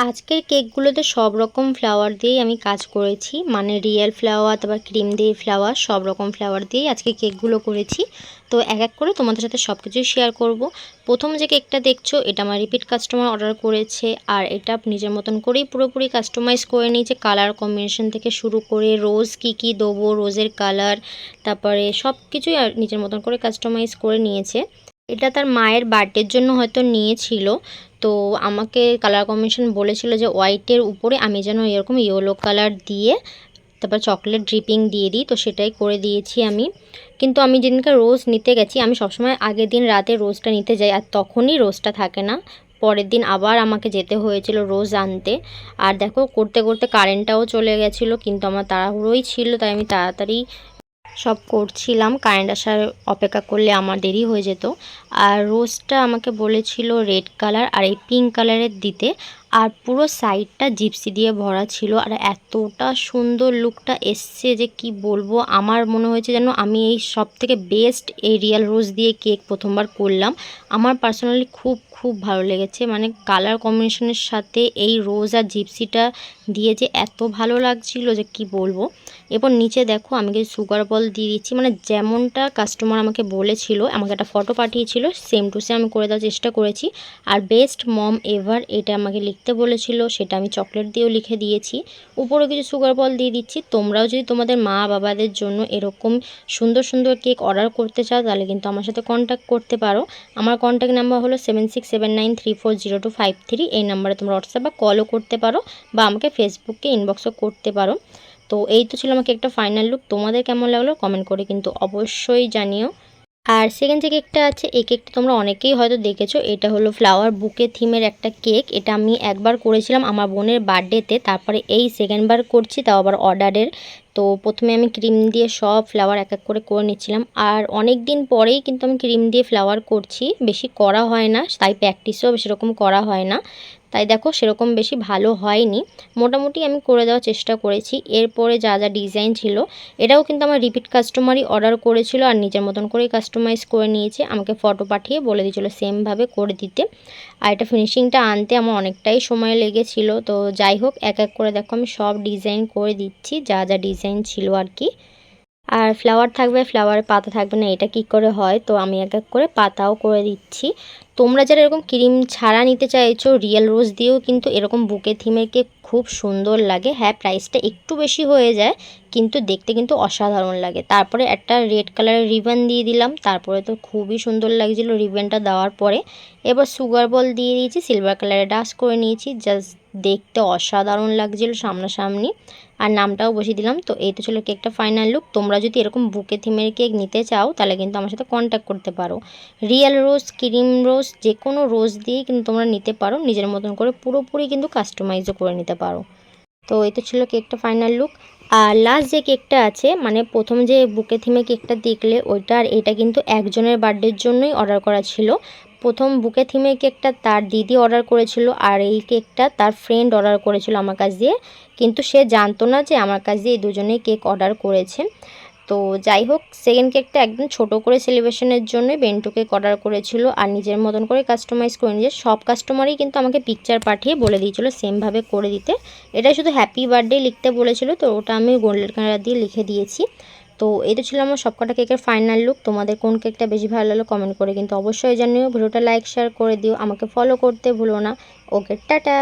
আজকের কেকগুলোতে সব রকম ফ্লাওয়ার দিয়েই আমি কাজ করেছি, মানে রিয়েল ফ্লাওয়ার, তারপর ক্রিম দিয়ে ফ্লাওয়ার, সব রকম ফ্লাওয়ার দিয়েই আজকে কেকগুলো করেছি। তো এক এক করে তোমাদের সাথে সব কিছুই শেয়ার করব। প্রথম যে কেকটা দেখছো এটা আমার রিপিট কাস্টমার অর্ডার করেছে, আর এটা নিজের মতন করেই পুরোপুরি কাস্টমাইজ করে নিয়েছে। কালার কম্বিনেশন থেকে শুরু করে রোজ কী দেবো, রোজের কালার, তারপরে সব কিছুই আর নিজের মতন করে কাস্টমাইজ করে নিয়েছে। এটা তার মায়ের বার্থডের জন্য হয়তো নিয়েছিল। তো আমাকে কালার কম্বিনেশন বলেছিল যে হোয়াইটের উপরে আমি যেন এরকম ইয়েলো কালার দিয়ে তারপর চকলেট ড্রিপিং দিয়ে দিই, তো সেটাই করে দিয়েছি আমি। কিন্তু আমি যেদিনকে রোজ নিতে গেছি, আমি সবসময় আগের দিন রাতে রোজটা নিতে যাই, আর তখনই রোজটা থাকে না। পরের দিন আবার আমাকে যেতে হয়েছিল রোজ আনতে। আর দেখো করতে করতে কারেন্টটাও চলে গেছিলো, কিন্তু আমার তাড়াহুড়োই ছিল, তাই আমি তাড়াতাড়ি সব করছিলাম। কারেন্ট আসার অপেক্ষা করলে আমার দেরি হয়ে যেত। আর রোজটা আমাকে বলেছিল রেড কালার আর এই পিঙ্ক কালারের দিতে, আর পুরো সাইডটা জিপসি দিয়ে ভরা ছিল। আর এতটা সুন্দর লুকটা এসছে যে কি বলবো, আমার মনে হয়েছে যেন আমি এই সব থেকে বেস্ট এই রিয়েল রোজ দিয়ে কেক প্রথমবার করলাম। আমার পার্সোনালি খুব খুব ভালো লেগেছে, মানে কালার কম্বিনেশনের সাথে এই রোজ আর জিপসিটা দিয়ে যে এত ভালো লাগছিল যে কি বলবো। এরপর নিচে দেখো আমি কিছু সুগার বল দিয়ে দিচ্ছি, মানে যেমনটা কাস্টমার আমাকে বলেছিল, আমাকে একটা ফটো পাঠিয়েছিল, সেম টু সেম আমি করে দেওয়ার চেষ্টা করেছি। আর বেস্ট মম এভার এটা আমাকে লিখতে বলেছিল, সেটা আমি চকলেট দিয়েও লিখে দিয়েছি। উপরে কিছু সুগার বল দিয়ে দিচ্ছি। তোমরাও যদি তোমাদের মা বাবাদের জন্য এরকম সুন্দর সুন্দর কেক অর্ডার করতে চাও, তাহলে কিন্তু আমার সাথে কন্ট্যাক্ট করতে পারো। আমার কন্ট্যাক্ট নাম্বার হলো 7679340253। এই নাম্বারে তোমরা হোয়াটসঅ্যাপ বা কলও করতে পারো, বা আমাকে ফেসবুকে ইনবক্সও করতে পারো। তো এই তো ছিল আমাকে একটা ফাইনাল লুক। তোমাদের কেমন লাগলো কমেন্ট করে কিন্তু অবশ্যই জানিও। আর সেকেন্ড যে কেকটা আছে, এই কেকটা তোমরা অনেকেই হয়তো দেখেছো। এটা হলো ফ্লাওয়ার বুকে থিমের একটা কেক। এটা আমি একবার করেছিলাম আমার বোনের বার্থডেতে, তারপরে এই সেকেন্ডবার করছি, তাও আবার অর্ডারের। তো প্রথমে আমি ক্রিম দিয়ে সব ফ্লাওয়ার এক এক করে করে নিচ্ছিলাম। আর অনেক দিন পরেই কিন্তু আমি ক্রিম দিয়ে ফ্লাওয়ার করছি, বেশি করা হয় না, তাই প্র্যাকটিসও সেরকম করা হয় না। তাই দেখো সেরকম বেশি ভালো হয়নি, মোটামুটি আমি করে দেওয়ার চেষ্টা করেছি। এরপরে যা যা ডিজাইন ছিল, এটাও কিন্তু আমার রিপিট কাস্টমারই অর্ডার করেছিল, আর নিজের মতন করেই কাস্টমাইজ করে নিয়েছে। আমাকে ফটো পাঠিয়ে বলে দিয়েছিলো সেমভাবে করে দিতে। আর এটা ফিনিশিংটা আনতে আমার অনেকটাই সময় লেগেছিল। তো যাই হোক, এক এক করে দেখো আমি সব ডিজাইন করে দিচ্ছি, যা যা ডিজাইন ছিল আর কি। আর ফ্লাওয়ার থাকবে, ফ্লাওয়ারে পাতা থাকবে না, এটা কি করে হয়? তো আমি এক এক করে পাতাও করে দিচ্ছি। তোমরা যারা এরকম ক্রিম ছাড়া নিতে চাইছো, রিয়েল রোজ দিয়েও কিন্তু এরকম বুকে থিমের কেক খুব সুন্দর লাগে। হ্যাঁ, প্রাইসটা একটু বেশি হয়ে যায়, কিন্তু দেখতে কিন্তু অসাধারণ লাগে। তারপরে একটা রেড কালারের রিবন দিয়ে দিলাম, তারপরে তো খুবই সুন্দর লাগছিল রিবনটা দেওয়ার পরে। এবার সুগার বল দিয়ে দিয়েছি, সিলভার কালারে ডাস্ট করে নিয়েছি, জাস্ট দেখতে অসাধারণ লাগছিল সামনাসামনি। আর নামটাও বসিয়ে দিলাম। তো এই তো ছিল কেকটা ফাইনাল লুক। তোমরা যদি এরকম বুকে থিমের কেক নিতে চাও, তাহলে কিন্তু আমার সাথে কন্ট্যাক্ট করতে পারো। রিয়েল রোজ, ক্রিম রোজ, যে কোনো রোজ দিয়েই কিন্তু তোমরা নিতে পারো, নিজের মতন করে পুরোপুরি কিন্তু কাস্টমাইজও করে নিতে পারো। তো এই তো ছিল কেকটা ফাইনাল লুক। আর লাস্ট যে কেকটা আছে, মানে প্রথম যে বুকে থিমে কেকটা দেখলে ওইটা, আর এটা কিন্তু একজনের বার্থডের জন্যই অর্ডার করা ছিল। প্রথম বুকে থিমে কেকটা তার দিদি অর্ডার করেছিল, আর এই কেকটা তার ফ্রেন্ড অর্ডার করেছিল আমার কাছ দিয়ে, কিন্তু সে জানতো না যে আমার কাছ দিয়ে এই দুজনেই কেক অর্ডার করেছে। তো যাই হোক, সেকেন্ড কেকটা একদম ছোট করে সেলিব্রেশনের জন্যই বেন্টু কেক অর্ডার করেছিল, আর নিজের মতন করে কাস্টমাইজ করে নিয়েছে। সব কাস্টমারই কিন্তু আমাকে পিকচার পাঠিয়ে বলে দিয়েছিলো সেমভাবে করে দিতে। এটা শুধু হ্যাপি বার্থডে লিখতে বলেছিল, তো ওটা আমি গোল্ডেন কালার দিয়ে লিখে দিয়েছি। তো এটা ছিল আমার সবকটা কেকের ফাইনাল লুক। তোমাদের কোন কেকটা বেশি ভালো লাগলো কমেন্ট করে কিন্তু অবশ্যই জানিও। ভিডিওটা লাইক শেয়ার করে দিও, আমাকে ফলো করতে ভুলো না। ওকে, টাটা।